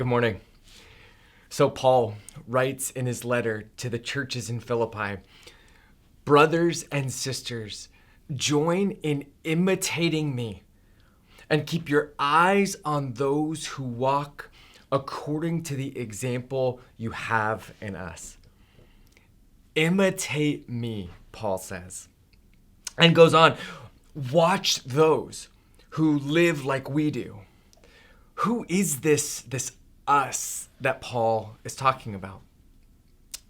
Good morning. So Paul writes in his letter to the churches in Philippi, brothers and sisters, join in imitating me and keep your eyes on those who walk according to the example you have in us. Imitate me, Paul says, and goes on, watch those who live like we do. Who is this us that Paul is talking about?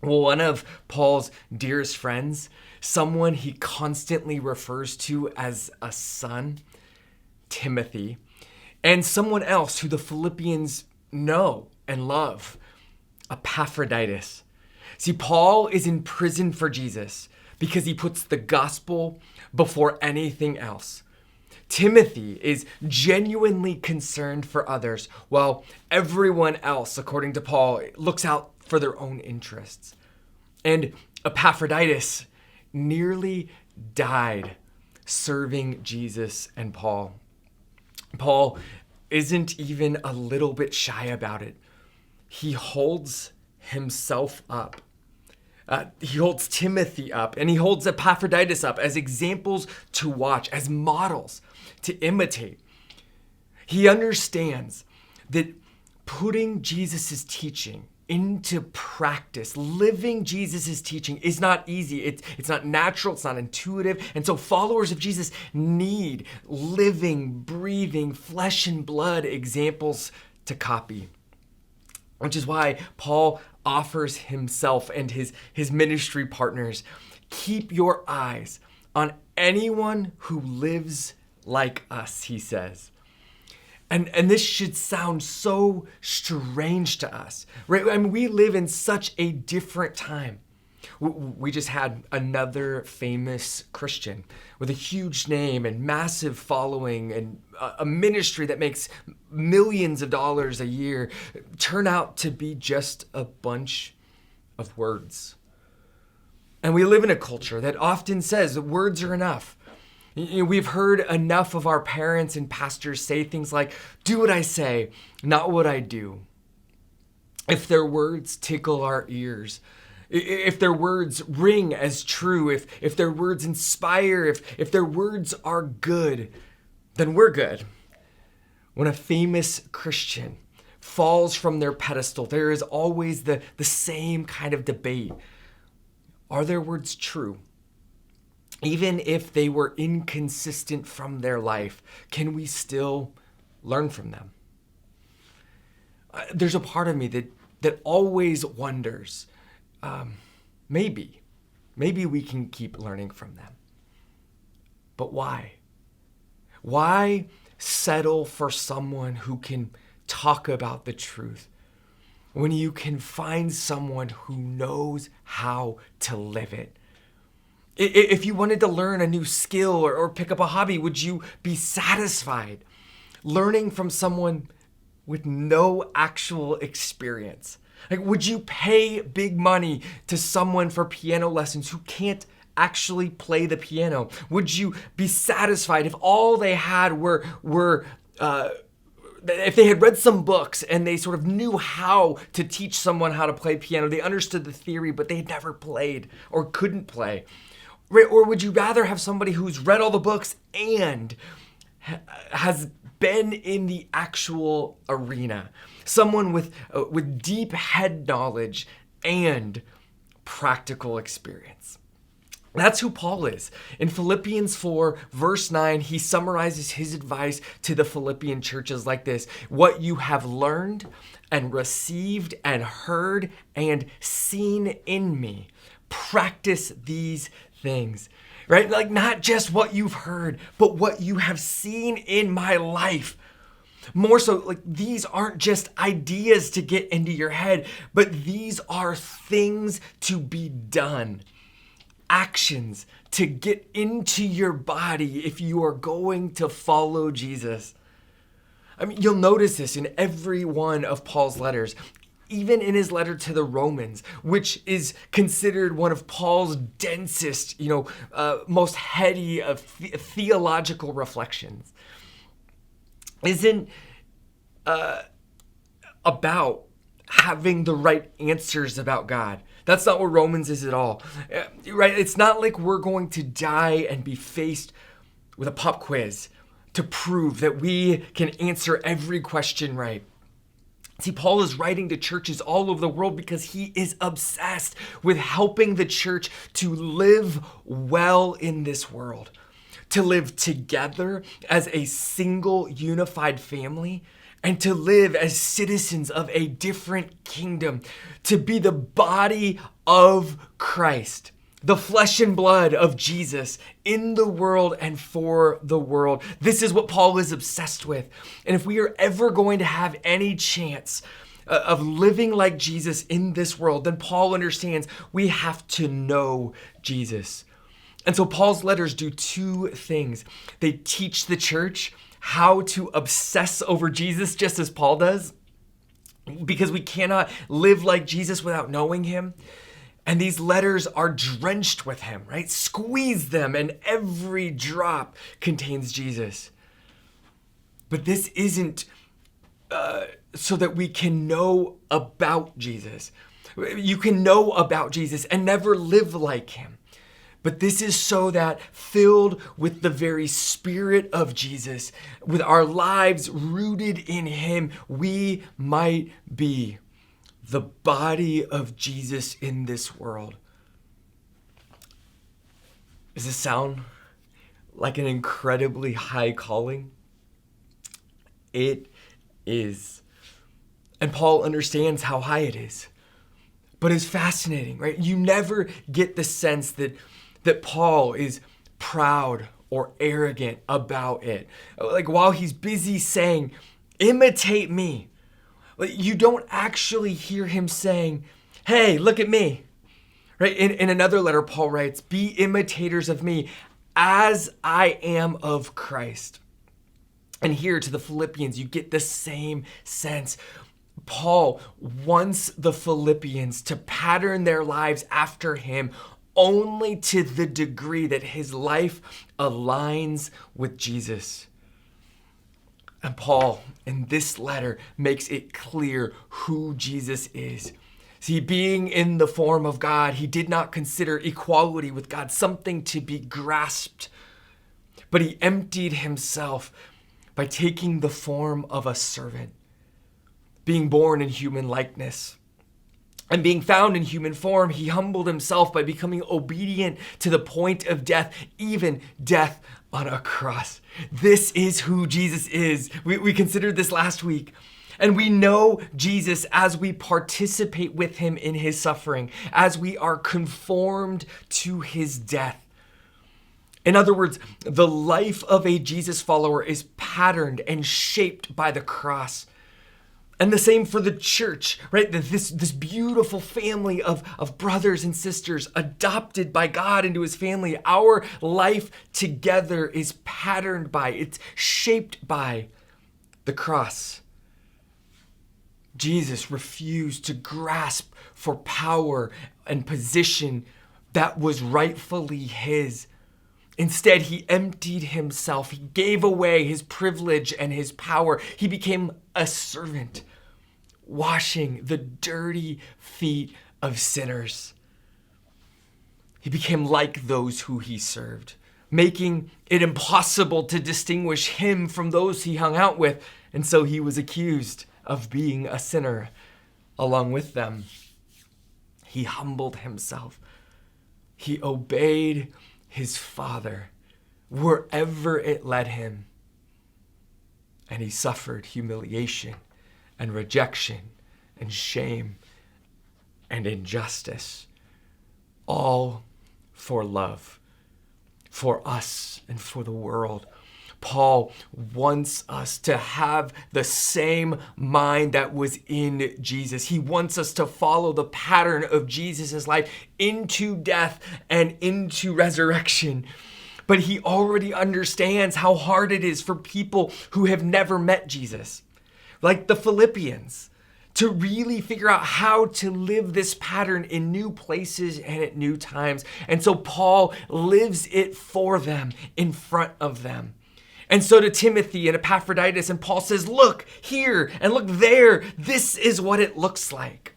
Well, one of Paul's dearest friends, someone he constantly refers to as a son, Timothy, and someone else who the Philippians know and love, Epaphroditus. See, Paul is in prison for Jesus because he puts the gospel before anything else. Timothy is genuinely concerned for others, while everyone else, according to Paul, looks out for their own interests. And Epaphroditus nearly died serving Jesus and Paul. Paul isn't even a little bit shy about it. He holds himself up. He holds Timothy up, and he holds Epaphroditus up as examples to watch, as models to imitate. He understands that putting Jesus' teaching into practice, living Jesus' teaching is not easy. It's not natural. It's not intuitive. And so followers of Jesus need living, breathing, flesh and blood examples to copy. Which is why Paul offers himself and his ministry partners, keep your eyes on anyone who lives like us, he says. And this should sound so strange to us, right? I mean, we live in such a different time. We just had another famous Christian with a huge name and massive following and a ministry that makes millions of dollars a year turn out to be just a bunch of words. And we live in a culture that often says that words are enough. We've heard enough of our parents and pastors say things like, do what I say, not what I do. If their words tickle our ears, if their words ring as true, if their words inspire, if their words are good, then we're good. When a famous Christian falls from their pedestal, there is always the same kind of debate. Are their words true? Even if they were inconsistent from their life, can we still learn from them? There's a part of me that always wonders, maybe we can keep learning from them. But why? Why settle for someone who can talk about the truth when you can find someone who knows how to live it? If you wanted to learn a new skill or pick up a hobby, would you be satisfied learning from someone with no actual experience? Like, would you pay big money to someone for piano lessons who can't actually play the piano? Would you be satisfied if all they had were if they had read some books and they sort of knew how to teach someone how to play piano? They understood the theory, but they had never played or couldn't play. Or would you rather have somebody who's read all the books and has been in the actual arena? Someone with deep head knowledge and practical experience. That's who Paul is. In Philippians 4, verse 9, he summarizes his advice to the Philippian churches like this: what you have learned and received and heard and seen in me, practice these things, right? Like, not just what you've heard, but what you have seen in my life. More so, like, these aren't just ideas to get into your head, but these are things to be done. Actions to get into your body if you are going to follow Jesus. I mean, you'll notice this in every one of Paul's letters. Even in his letter to the Romans, which is considered one of Paul's densest, most heady of theological reflections. Isn't about having the right answers about God. That's not what Romans is at all, right? It's not like we're going to die and be faced with a pop quiz to prove that we can answer every question right. See, Paul is writing to churches all over the world because he is obsessed with helping the church to live well in this world, to live together as a single unified family, and to live as citizens of a different kingdom, to be the body of Christ, the flesh and blood of Jesus in the world and for the world. This is what Paul is obsessed with. And if we are ever going to have any chance of living like Jesus in this world, then Paul understands we have to know Jesus. And so Paul's letters do two things. They teach the church how to obsess over Jesus, just as Paul does, because we cannot live like Jesus without knowing him. And these letters are drenched with him, right? Squeeze them, and every drop contains Jesus. But this isn't so that we can know about Jesus. You can know about Jesus and never live like him. But this is so that, filled with the very Spirit of Jesus, with our lives rooted in him, we might be the body of Jesus in this world. Does this sound like an incredibly high calling? It is. And Paul understands how high it is. But it's fascinating, right? You never get the sense that Paul is proud or arrogant about it. Like, while he's busy saying, imitate me, you don't actually hear him saying, hey, look at me. Right? In another letter, Paul writes, be imitators of me as I am of Christ. And here to the Philippians, you get the same sense. Paul wants the Philippians to pattern their lives after him only to the degree that his life aligns with Jesus. And Paul, in this letter, makes it clear who Jesus is. See, being in the form of God, he did not consider equality with God something to be grasped, but he emptied himself by taking the form of a servant, being born in human likeness. And being found in human form, he humbled himself by becoming obedient to the point of death, even death on a cross. This is who Jesus is. We considered this last week. And we know Jesus as we participate with him in his suffering, as we are conformed to his death. In other words, the life of a Jesus follower is patterned and shaped by the cross. And the same for the church, right? This beautiful family of brothers and sisters adopted by God into his family. Our life together is patterned by, it's shaped by the cross. Jesus refused to grasp for power and position that was rightfully his. Instead, he emptied himself. He gave away his privilege and his power. He became a servant, washing the dirty feet of sinners. He became like those who he served, making it impossible to distinguish him from those he hung out with. And so he was accused of being a sinner along with them. He humbled himself. He obeyed his Father wherever it led him. And he suffered humiliation and rejection and shame and injustice, all for love, for us and for the world. Paul wants us to have the same mind that was in Jesus. He wants us to follow the pattern of Jesus' life into death and into resurrection. But he already understands how hard it is for people who have never met Jesus, like the Philippians, to really figure out how to live this pattern in new places and at new times. And so Paul lives it for them, in front of them. And so to Timothy and Epaphroditus, and Paul says, look here and look there. This is what it looks like.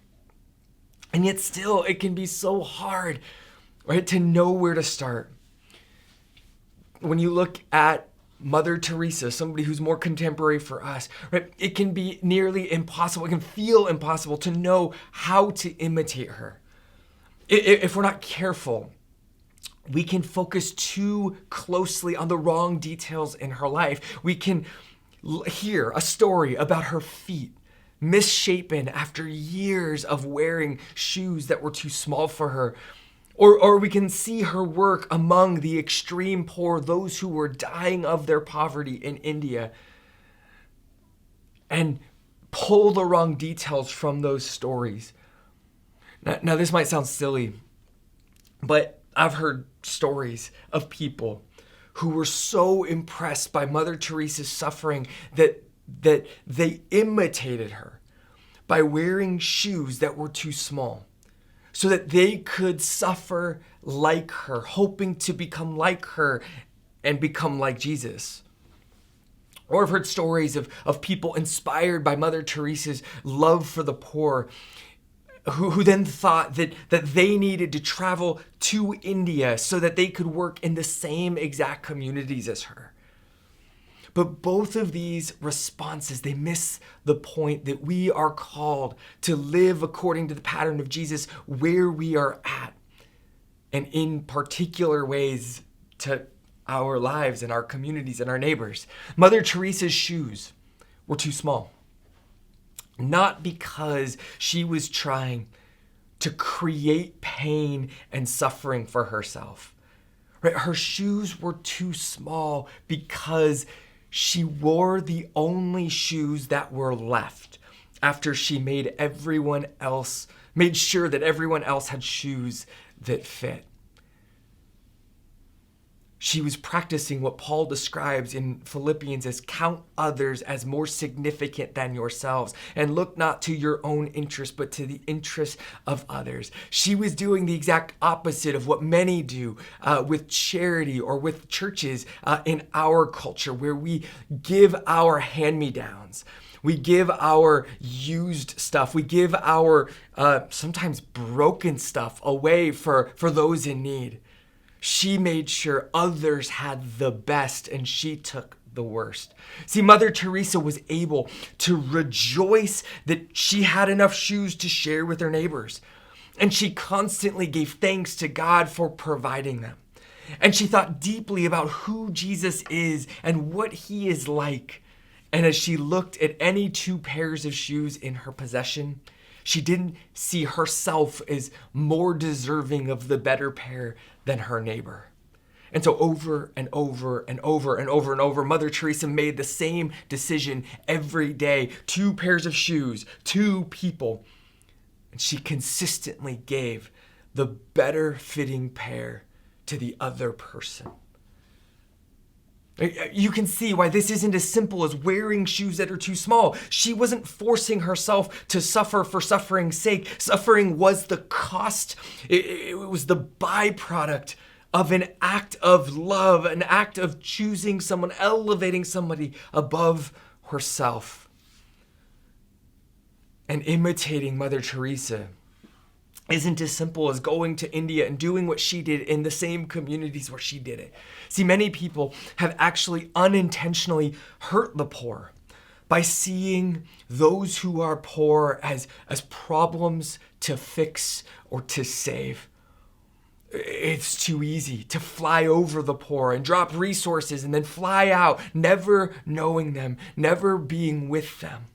And yet still, it can be so hard, right, to know where to start. When you look at Mother Teresa, somebody who's more contemporary for us, right, it can be nearly impossible. It can feel impossible to know how to imitate her. If we're not careful, we can focus too closely on the wrong details in her life. We can hear a story about her feet, misshapen after years of wearing shoes that were too small for her. Or we can see her work among the extreme poor, those who were dying of their poverty in India, and pull the wrong details from those stories. Now this might sound silly, but I've heard stories of people who were so impressed by Mother Teresa's suffering that they imitated her by wearing shoes that were too small, so that they could suffer like her, hoping to become like her and become like Jesus. Or I've heard stories of people inspired by Mother Teresa's love for the poor, who then thought that they needed to travel to India so that they could work in the same exact communities as her. But both of these responses, they miss the point that we are called to live according to the pattern of Jesus where we are at, and in particular ways to our lives and our communities and our neighbors. Mother Teresa's shoes were too small, not because she was trying to create pain and suffering for herself. Right? Her shoes were too small because she wore the only shoes that were left after she made sure that everyone else had shoes that fit. She was practicing what Paul describes in Philippians as count others as more significant than yourselves, and look not to your own interest, but to the interest of others. She was doing the exact opposite of what many do with charity or with churches in our culture, where we give our hand-me-downs. We give our used stuff. We give our sometimes broken stuff away for those in need. She made sure others had the best, and she took the worst. See, Mother Teresa was able to rejoice that she had enough shoes to share with her neighbors. And she constantly gave thanks to God for providing them. And she thought deeply about who Jesus is and what he is like. And as she looked at any two pairs of shoes in her possession, she didn't see herself as more deserving of the better pair than her neighbor. And so over and over and over and over and over, Mother Teresa made the same decision every day. 2 pairs of shoes, 2 people. And she consistently gave the better fitting pair to the other person. You can see why this isn't as simple as wearing shoes that are too small. She wasn't forcing herself to suffer for suffering's sake. Suffering was the cost. It was the byproduct of an act of love, an act of choosing someone, elevating somebody above herself. And imitating Mother Teresa isn't as simple as going to India and doing what she did in the same communities where she did it. See, many people have actually unintentionally hurt the poor by seeing those who are poor as problems to fix or to save. It's too easy to fly over the poor and drop resources and then fly out, never knowing them, never being with them,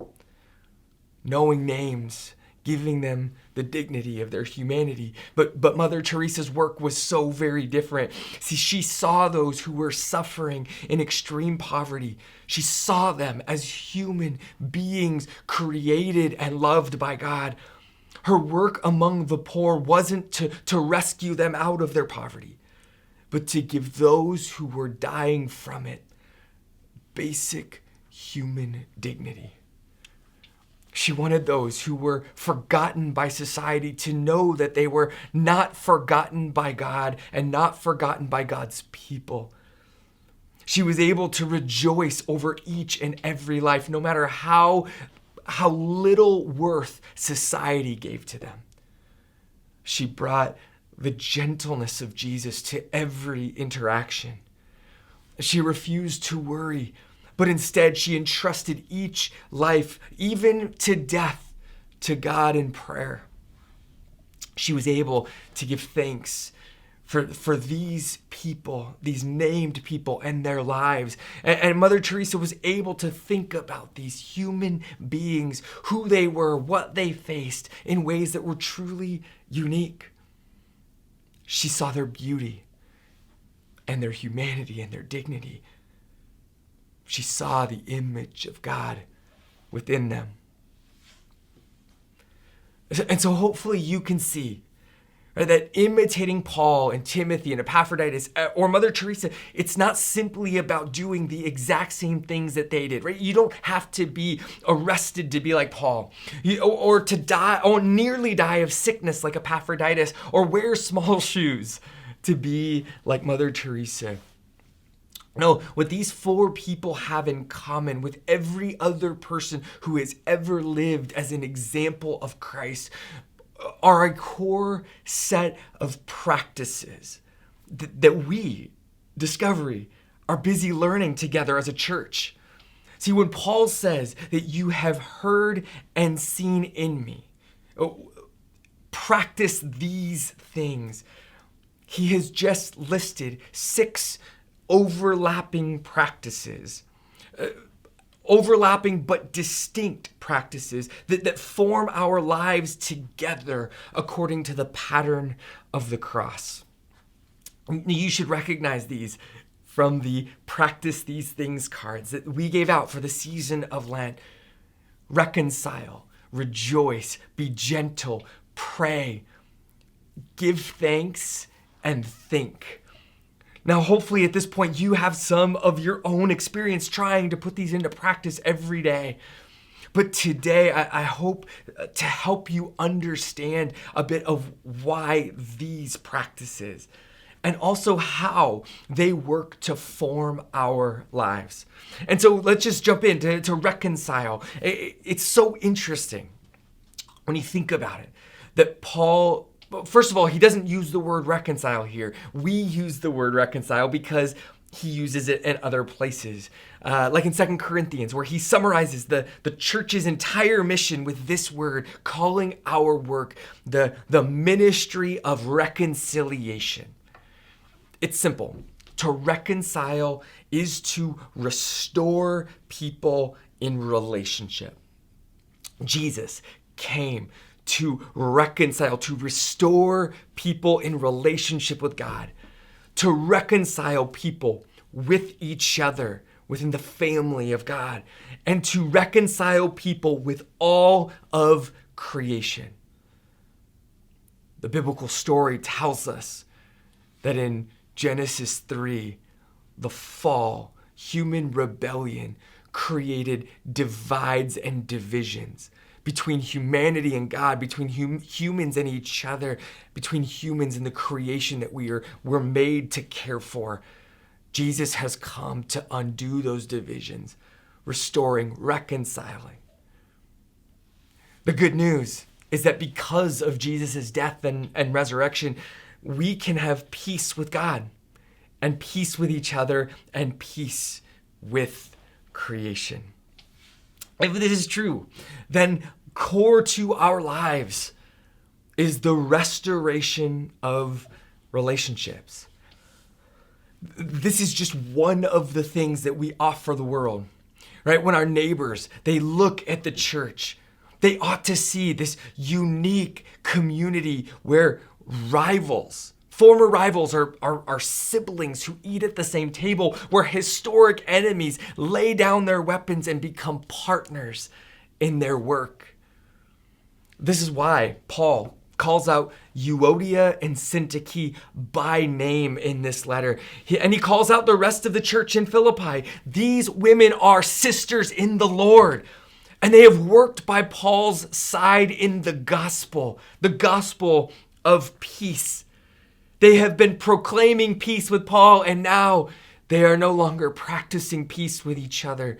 knowing names, giving them the dignity of their humanity. But Mother Teresa's work was so very different. See, she saw those who were suffering in extreme poverty. She saw them as human beings created and loved by God. Her work among the poor wasn't to rescue them out of their poverty, but to give those who were dying from it basic human dignity. She wanted those who were forgotten by society to know that they were not forgotten by God and not forgotten by God's people. She was able to rejoice over each and every life, no matter how little worth society gave to them. She brought the gentleness of Jesus to every interaction. She refused to worry, but instead she entrusted each life, even to death, to God in prayer. She was able to give thanks for these people, these named people and their lives. And Mother Teresa was able to think about these human beings, who they were, what they faced, in ways that were truly unique. She saw their beauty and their humanity and their dignity. She saw the image of God within them. And so hopefully you can see that imitating Paul and Timothy and Epaphroditus or Mother Teresa, it's not simply about doing the exact same things that they did, right? You don't have to be arrested to be like Paul, or to die, or nearly die of sickness like Epaphroditus, or wear small shoes to be like Mother Teresa. No, what these four people have in common with every other person who has ever lived as an example of Christ are a core set of practices that we, Discovery, are busy learning together as a church. See, when Paul says that you have heard and seen in me, practice these things, he has just listed 6 overlapping practices, overlapping but distinct practices that form our lives together according to the pattern of the cross. You should recognize these from the practice these things cards that we gave out for the season of Lent. Reconcile, rejoice, be gentle, pray, give thanks, and think. Now, hopefully at this point, you have some of your own experience trying to put these into practice every day. But today, I hope to help you understand a bit of why these practices and also how they work to form our lives. And so let's just jump in to reconcile. It's so interesting when you think about it, that Paul, first of all, he doesn't use the word reconcile here. We use the word reconcile because he uses it in other places. Like in 2 Corinthians, where he summarizes the church's entire mission with this word, calling our work the ministry of reconciliation. It's simple. To reconcile is to restore people in relationship. Jesus came to reconcile, to restore people in relationship with God, to reconcile people with each other within the family of God, and to reconcile people with all of creation. The biblical story tells us that in Genesis 3, the fall, human rebellion created divides and divisions between humanity and God, between humans and each other, between humans and the creation that we're made to care for. Jesus has come to undo those divisions, restoring, reconciling. The good news is that because of Jesus' death and resurrection, we can have peace with God and peace with each other and peace with creation. If this is true, then core to our lives is the restoration of relationships. This is just one of the things that we offer the world, right? When our neighbors, they look at the church, they ought to see this unique community where former rivals are siblings who eat at the same table, where historic enemies lay down their weapons and become partners in their work. This is why Paul calls out Euodia and Syntyche by name in this letter. And he calls out the rest of the church in Philippi. These women are sisters in the Lord. And they have worked by Paul's side in the gospel of peace. They have been proclaiming peace with Paul, and now They are no longer practicing peace with each other.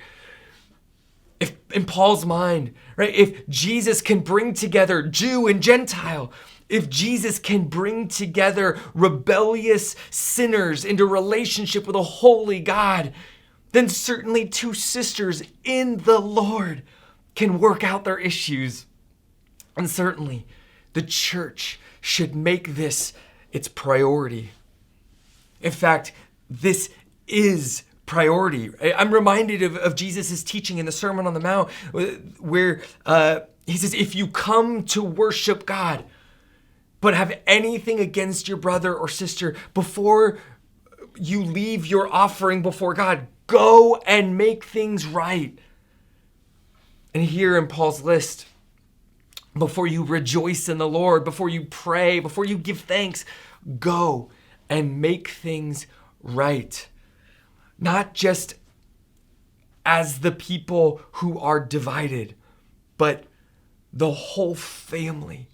If in Paul's mind, right, if Jesus can bring together Jew and Gentile, if Jesus can bring together rebellious sinners into relationship with a holy God, then certainly two sisters in the Lord can work out their issues. And certainly the church should make this its priority. In fact, this is priority. I'm reminded of Jesus' teaching in the Sermon on the Mount where he says, if you come to worship God, but have anything against your brother or sister, before you leave your offering before God, go and make things right. And here in Paul's list, before you rejoice in the Lord, before you pray, before you give thanks, go and make things right. Not just as the people who are divided, but the whole family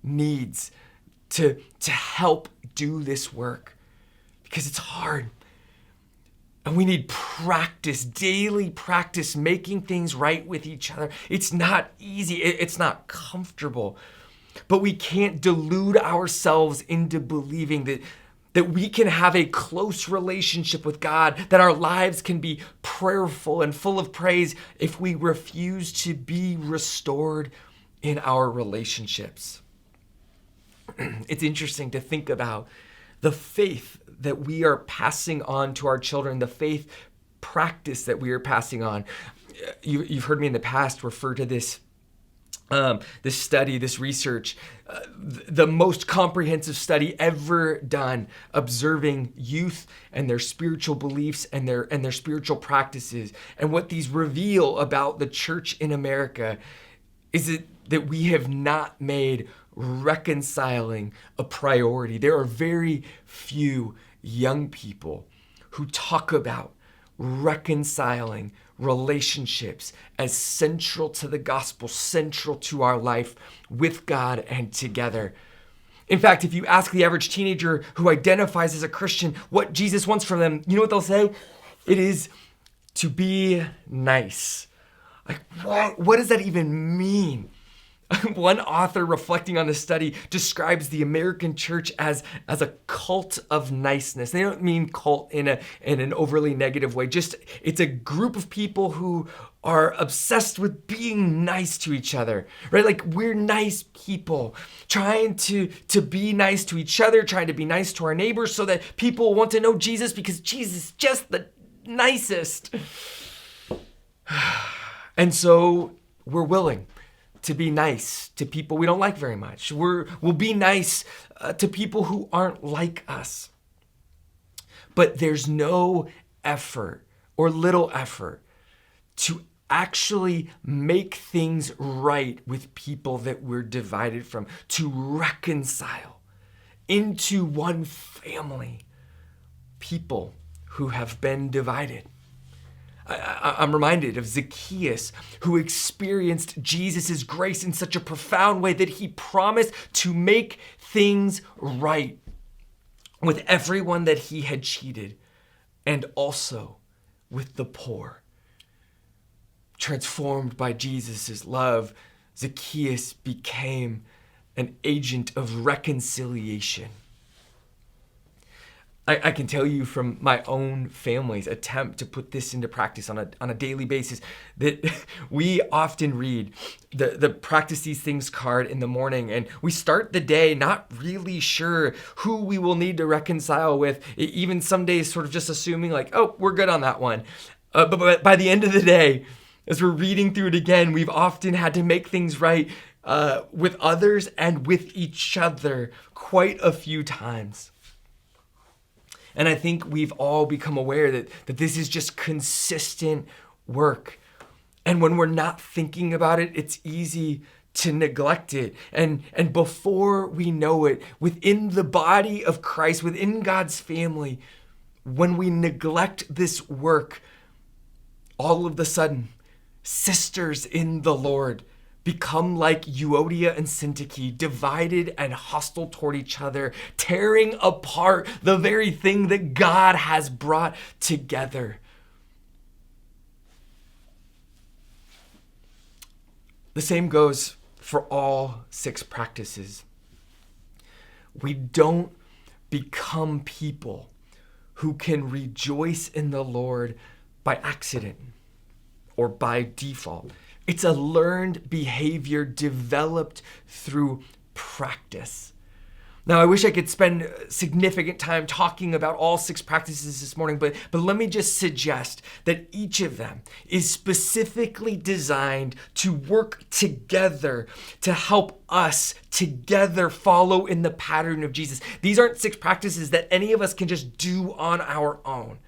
needs to help do this work, because it's hard. And we need practice, daily practice, making things right with each other. It's not easy. It's not comfortable. But we can't delude ourselves into believing that we can have a close relationship with God, that our lives can be prayerful and full of praise if we refuse to be restored in our relationships. It's interesting to think about the faith that we are passing on to our children, the faith practice that we are passing on. You've heard me in the past refer to this study, this research, the most comprehensive study ever done, observing youth and their spiritual beliefs and their spiritual practices. And what these reveal about the church in America is that we have not made reconciling a priority. There are very few young people who talk about reconciling relationships as central to the gospel, central to our life with God and together. In fact, if you ask the average teenager who identifies as a Christian what Jesus wants from them, you know what they'll say? It is to be nice. Like, what does that even mean? One author reflecting on the study describes the American church as a cult of niceness. They don't mean cult in an overly negative way. Just it's a group of people who are obsessed with being nice to each other, right? Like we're nice people trying to be nice to each other, trying to be nice to our neighbors so that people want to know Jesus because Jesus is just the nicest. And so we're willing to be nice to people we don't like very much. We'll be nice to people who aren't like us. But there's no effort or little effort to actually make things right with people that we're divided from, to reconcile into one family people who have been divided. I'm reminded of Zacchaeus, who experienced Jesus' grace in such a profound way that he promised to make things right with everyone that he had cheated, and also with the poor. Transformed by Jesus' love, Zacchaeus became an agent of reconciliation. I can tell you from my own family's attempt to put this into practice on a daily basis that we often read the practice these things card in the morning, and we start the day not really sure who we will need to reconcile with, even some days sort of just assuming like, oh, we're good on that one. But by the end of the day, as we're reading through it again, we've often had to make things right with others and with each other quite a few times. And I think we've all become aware that this is just consistent work. And when we're not thinking about it, it's easy to neglect it. And before we know it, within the body of Christ, within God's family, when we neglect this work, all of a sudden, sisters in the Lord become like Euodia and Syntyche, divided and hostile toward each other, tearing apart the very thing that God has brought together. The same goes for all 6 practices. We don't become people who can rejoice in the Lord by accident or by default. It's a learned behavior developed through practice. Now, I wish I could spend significant time talking about all 6 practices this morning, but let me just suggest that each of them is specifically designed to work together to help us together follow in the pattern of Jesus. These aren't 6 practices that any of us can just do on our own.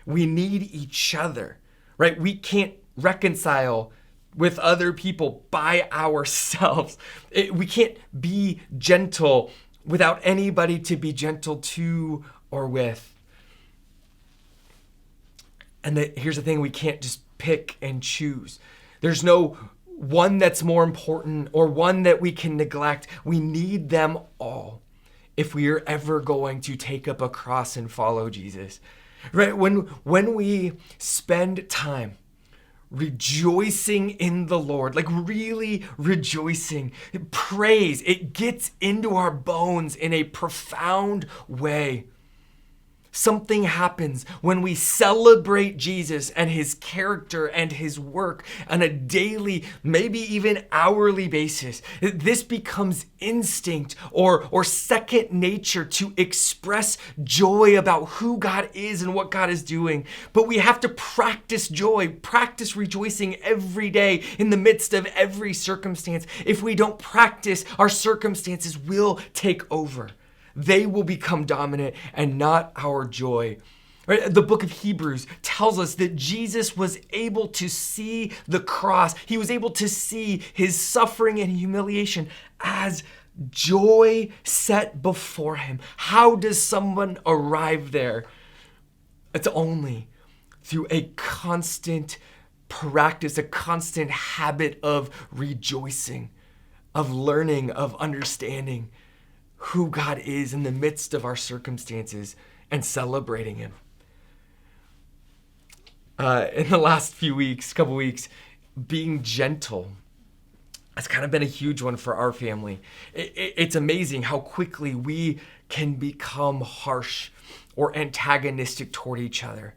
We need each other, right? We can't reconcile with other people by ourselves. We can't be gentle without anybody to be gentle to or with. And here's the thing, we can't just pick and choose. There's no one that's more important or one that we can neglect. We need them all if we are ever going to take up a cross and follow Jesus. Right? When we spend time rejoicing in the Lord, like really rejoicing, praise, it gets into our bones in a profound way. Something happens when we celebrate Jesus and his character and his work on a daily, maybe even hourly basis. This becomes instinct or second nature to express joy about who God is and what God is doing. But we have to practice joy, practice rejoicing every day in the midst of every circumstance. If we don't practice, our circumstances will take over. They will become dominant and not our joy. Right? The book of Hebrews tells us that Jesus was able to see the cross. He was able to see his suffering and humiliation as joy set before him. How does someone arrive there? It's only through a constant practice, a constant habit of rejoicing, of learning, of understanding who God is in the midst of our circumstances and celebrating him. In the last couple weeks, being gentle has kind of been a huge one for our family. It's amazing how quickly we can become harsh or antagonistic toward each other.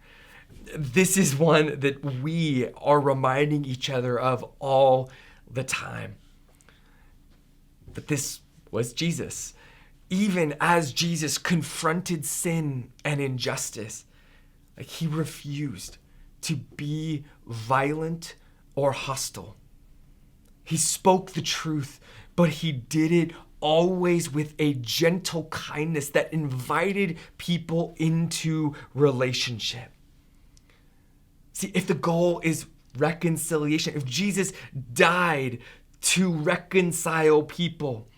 This is one that we are reminding each other of all the time. But this was Jesus. Even as Jesus confronted sin and injustice, like he refused to be violent or hostile. He spoke the truth, but he did it always with a gentle kindness that invited people into relationship. See, if the goal is reconciliation, if Jesus died to reconcile people,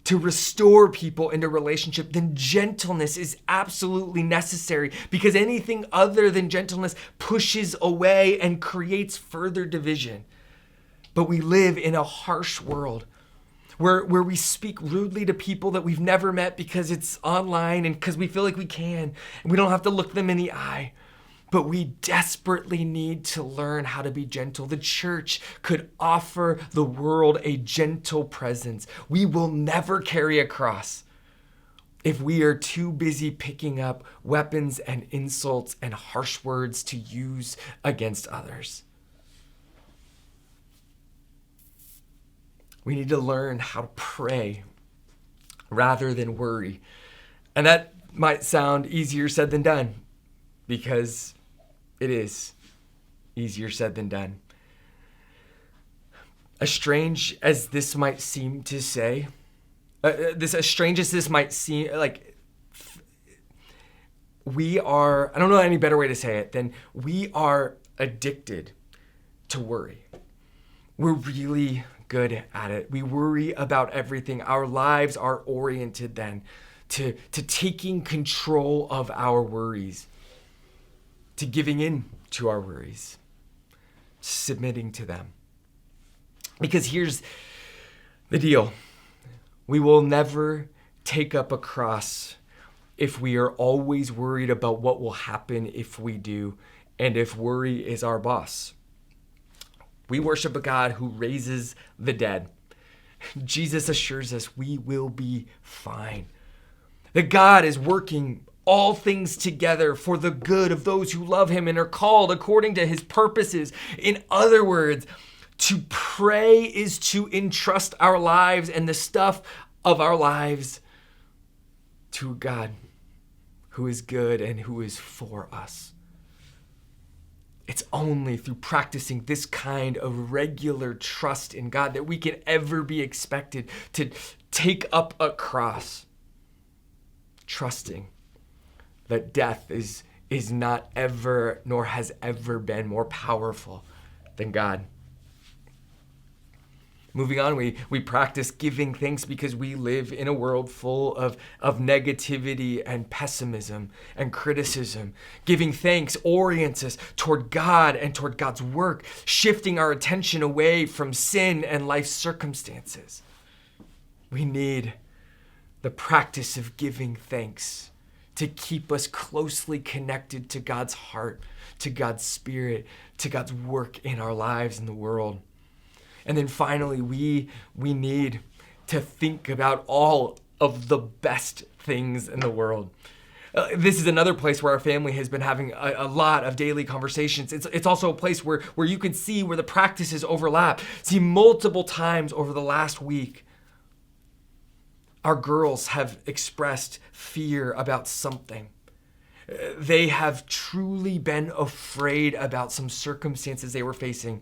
to restore people into relationship, then gentleness is absolutely necessary, because anything other than gentleness pushes away and creates further division. But we live in a harsh world where we speak rudely to people that we've never met because it's online and because we feel like we can, and we don't have to look them in the eye. But we desperately need to learn how to be gentle. The church could offer the world a gentle presence. We will never carry a cross if we are too busy picking up weapons and insults and harsh words to use against others. We need to learn how to pray rather than worry. And that might sound easier said than done, because it is easier said than done. As strange as this might seem to say, as strange as this might seem, like we are, I don't know any better way to say it than we are addicted to worry. We're really good at it. We worry about everything. Our lives are oriented then to taking control of our worries, to giving in to our worries, submitting to them. Because here's the deal. We will never take up a cross if we are always worried about what will happen if we do, and if worry is our boss. We worship a God who raises the dead. Jesus assures us we will be fine. That God is working all things together for the good of those who love him and are called according to his purposes. In other words, to pray is to entrust our lives and the stuff of our lives to God who is good and who is for us. It's only through practicing this kind of regular trust in God that we can ever be expected to take up a cross, trusting that death is not ever, nor has ever been more powerful than God. Moving on, we practice giving thanks because we live in a world full of negativity and pessimism and criticism. Giving thanks orients us toward God and toward God's work, shifting our attention away from sin and life's circumstances. We need the practice of giving thanks to keep us closely connected to God's heart, to God's Spirit, to God's work in our lives in the world. And then finally, we need to think about all of the best things in the world. This is another place where our family has been having a lot of daily conversations. It's also a place where you can see where the practices overlap. See, multiple times over the last week, our girls have expressed fear about something. They have truly been afraid about some circumstances they were facing.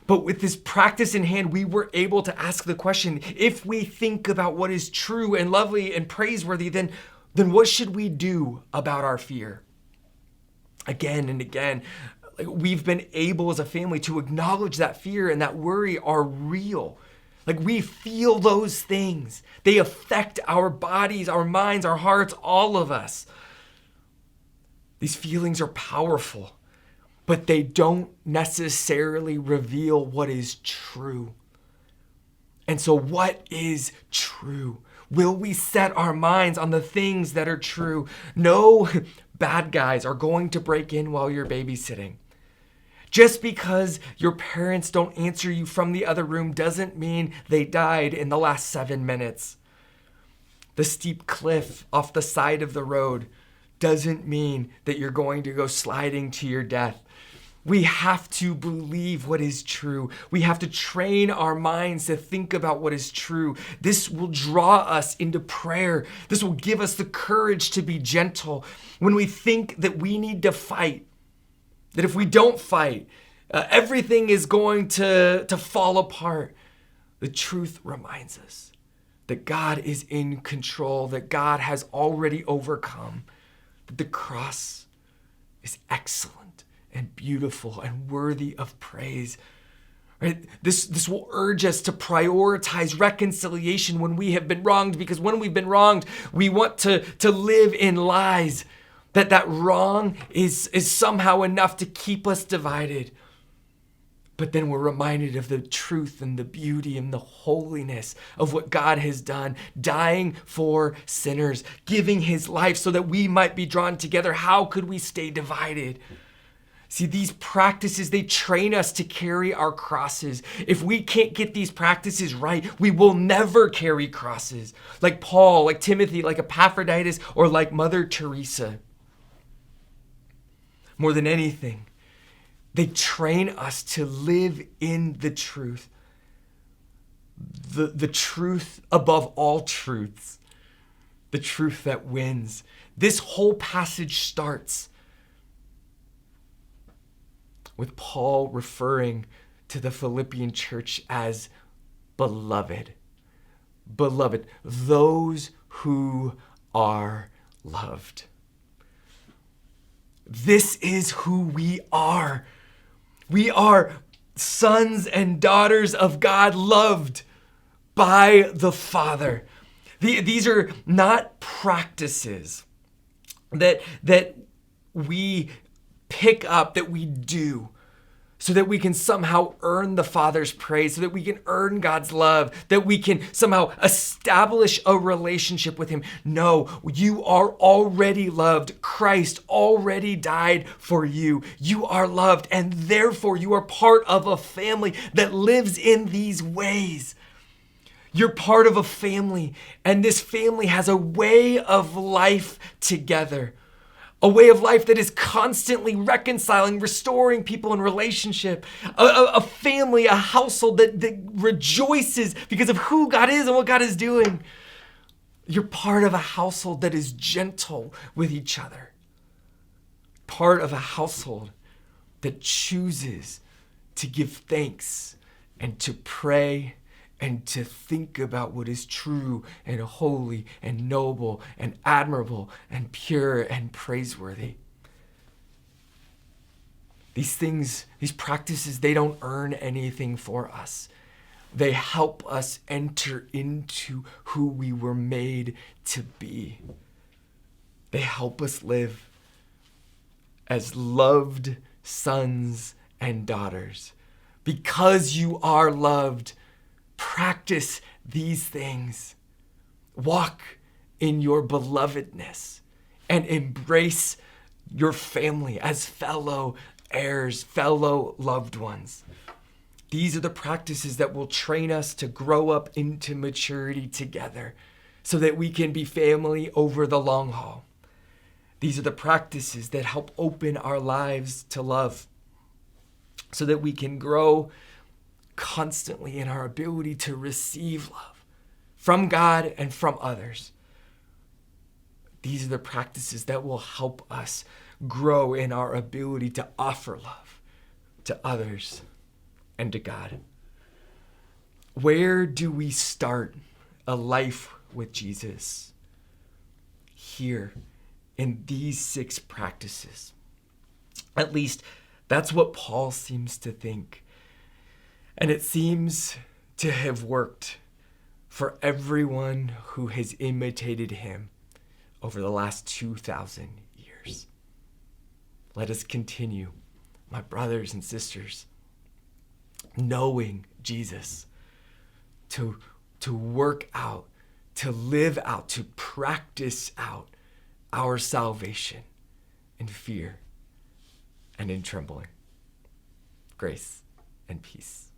But with this practice in hand, we were able to ask the question, if we think about what is true and lovely and praiseworthy, then what should we do about our fear? Again and again, we've been able as a family to acknowledge that fear and that worry are real. Like, we feel those things. They affect our bodies, our minds, our hearts, all of us. These feelings are powerful, but they don't necessarily reveal what is true. And so what is true? Will we set our minds on the things that are true? No bad guys are going to break in while you're babysitting. Just because your parents don't answer you from the other room doesn't mean they died in the last 7 minutes. The steep cliff off the side of the road doesn't mean that you're going to go sliding to your death. We have to believe what is true. We have to train our minds to think about what is true. This will draw us into prayer. This will give us the courage to be gentle. When we think that we need to fight, that if we don't fight, everything is going to fall apart, the truth reminds us that God is in control, that God has already overcome, that the cross is excellent and beautiful and worthy of praise. Right? This will urge us to prioritize reconciliation when we have been wronged, because when we've been wronged, we want to live in lies, that wrong is somehow enough to keep us divided. But then we're reminded of the truth and the beauty and the holiness of what God has done, dying for sinners, giving his life so that we might be drawn together. How could we stay divided? See, these practices, they train us to carry our crosses. If we can't get these practices right, we will never carry crosses. Like Paul, like Timothy, like Epaphroditus, or like Mother Teresa. More than anything, they train us to live in the truth. The truth above all truths. The truth that wins. This whole passage starts with Paul referring to the Philippian church as beloved. Beloved, those who are loved. This is who we are. We are sons and daughters of God, loved by the Father. These are not practices that we pick up, that we do. so that we can somehow earn the Father's praise, so that we can earn God's love, that we can somehow establish a relationship with him. No, you are already loved. Christ already died for you. You are loved, and therefore you are part of a family that lives in these ways. You're part of a family, and this family has a way of life together. A way of life that is constantly reconciling, restoring people in relationship. A family, a household that rejoices because of who God is and what God is doing. You're part of a household that is gentle with each other. Part of a household that chooses to give thanks and to pray and to think about what is true and holy and noble and admirable and pure and praiseworthy. These things, these practices, they don't earn anything for us. They help us enter into who we were made to be. They help us live as loved sons and daughters. Because you are loved, practice these things. Walk in your belovedness and embrace your family as fellow heirs, fellow loved ones. These are the practices that will train us to grow up into maturity together so that we can be family over the long haul. These are the practices that help open our lives to love so that we can grow constantly in our ability to receive love from God and from others. These are the practices that will help us grow in our ability to offer love to others and to God. Where do we start a life with Jesus? Here, in these 6 practices. At least that's what Paul seems to think. And it seems to have worked for everyone who has imitated him over the last 2,000 years. Let us continue, my brothers and sisters, knowing Jesus, to work out, to live out, to practice out our salvation in fear and in trembling. Grace and peace.